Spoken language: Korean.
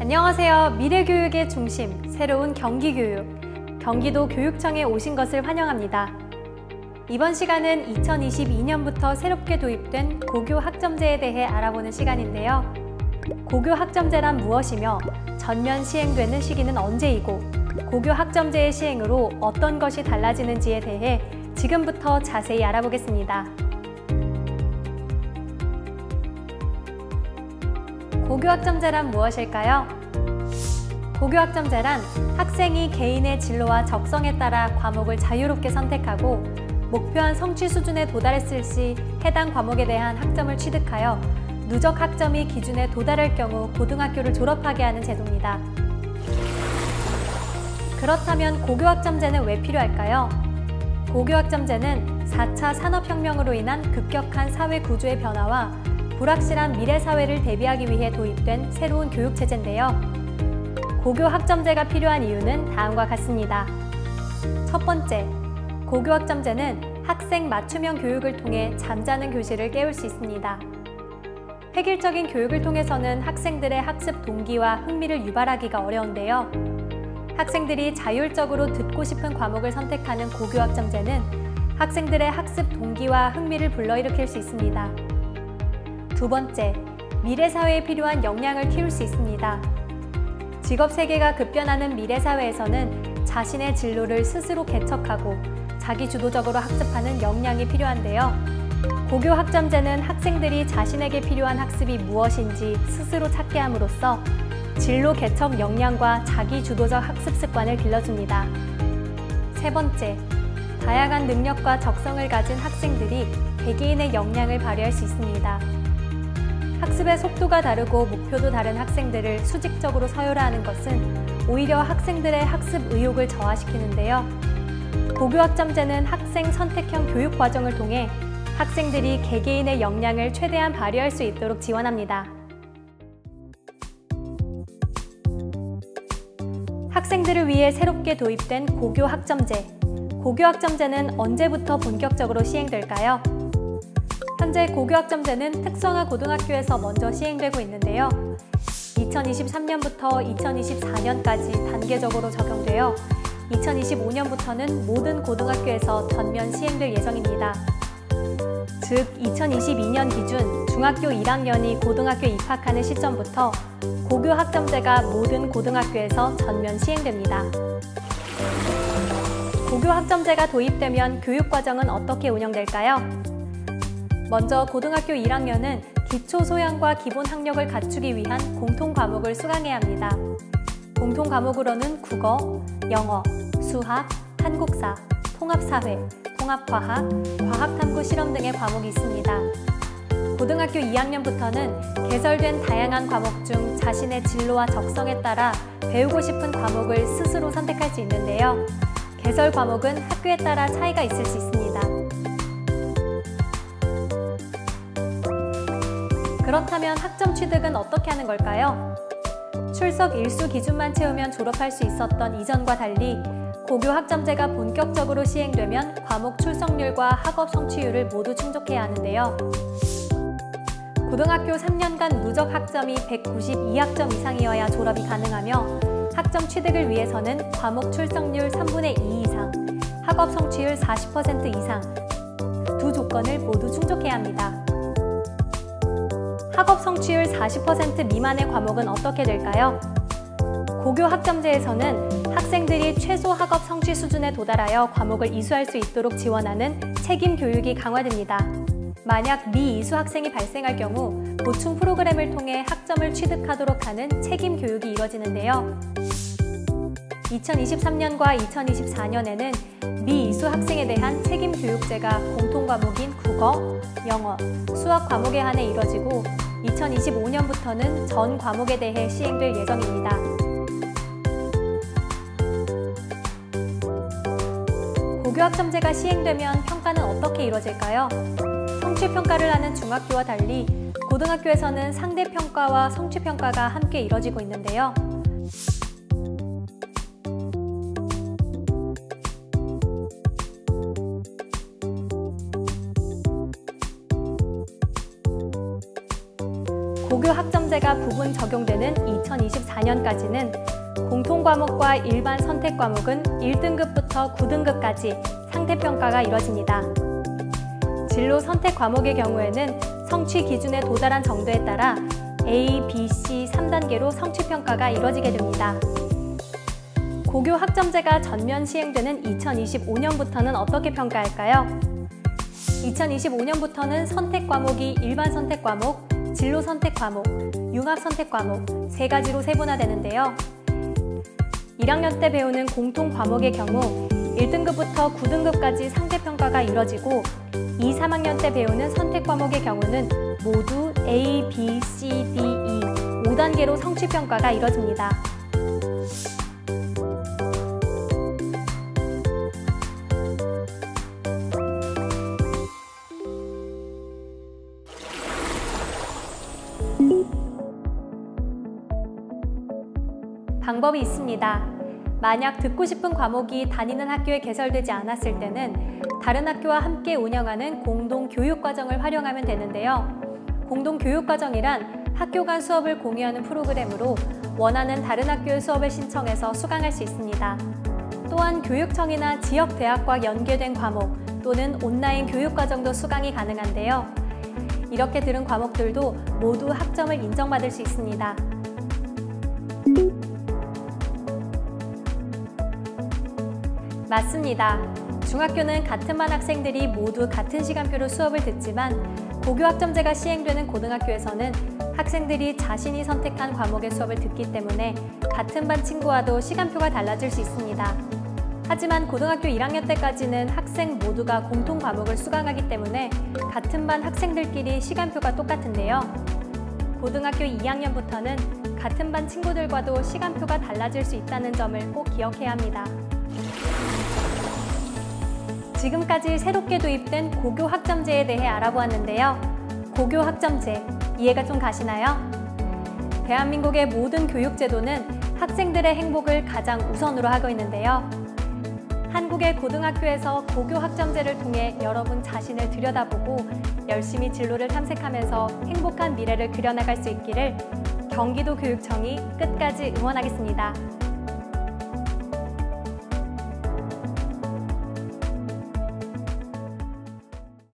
안녕하세요. 미래교육의 중심, 새로운 경기교육, 경기도 교육청에 오신 것을 환영합니다. 이번 시간은 2022년부터 새롭게 도입된 고교 학점제에 대해 알아보는 시간인데요. 고교 학점제란 무엇이며 전면 시행되는 시기는 언제이고 고교 학점제의 시행으로 어떤 것이 달라지는지에 대해 지금부터 자세히 알아보겠습니다. 고교학점제란 무엇일까요? 고교학점제란 학생이 개인의 진로와 적성에 따라 과목을 자유롭게 선택하고 목표한 성취 수준에 도달했을 시 해당 과목에 대한 학점을 취득하여 누적 학점이 기준에 도달할 경우 고등학교를 졸업하게 하는 제도입니다. 그렇다면 고교학점제는 왜 필요할까요? 고교학점제는 4차 산업혁명으로 인한 급격한 사회 구조의 변화와 불확실한 미래 사회를 대비하기 위해 도입된 새로운 교육체제인데요. 고교학점제가 필요한 이유는 다음과 같습니다. 첫 번째, 고교학점제는 학생 맞춤형 교육을 통해 잠자는 교실을 깨울 수 있습니다. 획일적인 교육을 통해서는 학생들의 학습 동기와 흥미를 유발하기가 어려운데요. 학생들이 자율적으로 듣고 싶은 과목을 선택하는 고교학점제는 학생들의 학습 동기와 흥미를 불러일으킬 수 있습니다. 두 번째, 미래 사회에 필요한 역량을 키울 수 있습니다. 직업 세계가 급변하는 미래 사회에서는 자신의 진로를 스스로 개척하고 자기주도적으로 학습하는 역량이 필요한데요. 고교 학점제는 학생들이 자신에게 필요한 학습이 무엇인지 스스로 찾게 함으로써 진로 개척 역량과 자기주도적 학습 습관을 길러줍니다. 세 번째, 다양한 능력과 적성을 가진 학생들이 개개인의 역량을 발휘할 수 있습니다. 학습의 속도가 다르고 목표도 다른 학생들을 수직적으로 서열화하는 것은 오히려 학생들의 학습 의욕을 저하시키는데요. 고교학점제는 학생 선택형 교육 과정을 통해 학생들이 개개인의 역량을 최대한 발휘할 수 있도록 지원합니다. 학생들을 위해 새롭게 도입된 고교학점제. 고교학점제는 언제부터 본격적으로 시행될까요? 현재 고교학점제는 특성화 고등학교에서 먼저 시행되고 있는데요. 2023년부터 2024년까지 단계적으로 적용되어 2025년부터는 모든 고등학교에서 전면 시행될 예정입니다. 즉, 2022년 기준 중학교 1학년이 고등학교에 입학하는 시점부터 고교학점제가 모든 고등학교에서 전면 시행됩니다. 고교학점제가 도입되면 교육과정은 어떻게 운영될까요? 먼저 고등학교 1학년은 기초 소양과 기본 학력을 갖추기 위한 공통 과목을 수강해야 합니다. 공통 과목으로는 국어, 영어, 수학, 한국사, 통합사회, 통합과학, 과학탐구 실험 등의 과목이 있습니다. 고등학교 2학년부터는 개설된 다양한 과목 중 자신의 진로와 적성에 따라 배우고 싶은 과목을 스스로 선택할 수 있는데요. 개설 과목은 학교에 따라 차이가 있을 수 있습니다. 그렇다면 학점 취득은 어떻게 하는 걸까요? 출석 일수 기준만 채우면 졸업할 수 있었던 이전과 달리 고교 학점제가 본격적으로 시행되면 과목 출석률과 학업 성취율을 모두 충족해야 하는데요. 고등학교 3년간 누적 학점이 192학점 이상이어야 졸업이 가능하며 학점 취득을 위해서는 과목 출석률 3분의 2 이상, 학업 성취율 40% 이상 두 조건을 모두 충족해야 합니다. 학업 성취율 40% 미만의 과목은 어떻게 될까요? 고교 학점제에서는 학생들이 최소 학업 성취 수준에 도달하여 과목을 이수할 수 있도록 지원하는 책임 교육이 강화됩니다. 만약 미이수 학생이 발생할 경우 보충 프로그램을 통해 학점을 취득하도록 하는 책임 교육이 이뤄지는데요. 2023년과 2024년에는 미이수 학생에 대한 책임 교육제가 공통 과목인 국어, 영어, 수학 과목에 한해 이뤄지고 2025년부터는 전 과목에 대해 시행될 예정입니다. 고교학점제가 시행되면 평가는 어떻게 이루어질까요? 성취평가를 하는 중학교와 달리 고등학교에서는 상대평가와 성취평가가 함께 이뤄지고 있는데요. 고교 학점제가 부분 적용되는 2024년까지는 공통과목과 일반 선택과목은 1등급부터 9등급까지 상대평가가 이뤄집니다. 진로 선택 과목의 경우에는 성취 기준에 도달한 정도에 따라 A, B, C 3단계로 성취평가가 이뤄지게 됩니다. 고교 학점제가 전면 시행되는 2025년부터는 어떻게 평가할까요? 2025년부터는 선택 과목이 일반 선택 과목, 진로 선택 과목, 융합 선택 과목 3가지로 세분화되는데요. 1학년 때 배우는 공통 과목의 경우 1등급부터 9등급까지 상대평가가 이뤄지고 2, 3학년 때 배우는 선택 과목의 경우는 모두 A, B, C, D, E 5단계로 성취평가가 이뤄집니다. 방법이 있습니다. 만약 듣고 싶은 과목이 다니는 학교에 개설되지 않았을 때는 다른 학교와 함께 운영하는 공동교육과정을 활용하면 되는데요. 공동교육과정이란 학교 간 수업을 공유하는 프로그램으로 원하는 다른 학교의 수업을 신청해서 수강할 수 있습니다. 또한 교육청이나 지역대학과 연계된 과목 또는 온라인 교육과정도 수강이 가능한데요. 이렇게 들은 과목들도 모두 학점을 인정받을 수 있습니다. 맞습니다. 중학교는 같은 반 학생들이 모두 같은 시간표로 수업을 듣지만 고교 학점제가 시행되는 고등학교에서는 학생들이 자신이 선택한 과목의 수업을 듣기 때문에 같은 반 친구와도 시간표가 달라질 수 있습니다. 하지만 고등학교 1학년 때까지는 학생 모두가 공통 과목을 수강하기 때문에 같은 반 학생들끼리 시간표가 똑같은데요. 고등학교 2학년부터는 같은 반 친구들과도 시간표가 달라질 수 있다는 점을 꼭 기억해야 합니다. 지금까지 새롭게 도입된 고교 학점제에 대해 알아보았는데요. 고교 학점제, 이해가 좀 가시나요? 대한민국의 모든 교육제도는 학생들의 행복을 가장 우선으로 하고 있는데요. 한국의 고등학교에서 고교 학점제를 통해 여러분 자신을 들여다보고 열심히 진로를 탐색하면서 행복한 미래를 그려나갈 수 있기를 경기도교육청이 끝까지 응원하겠습니다.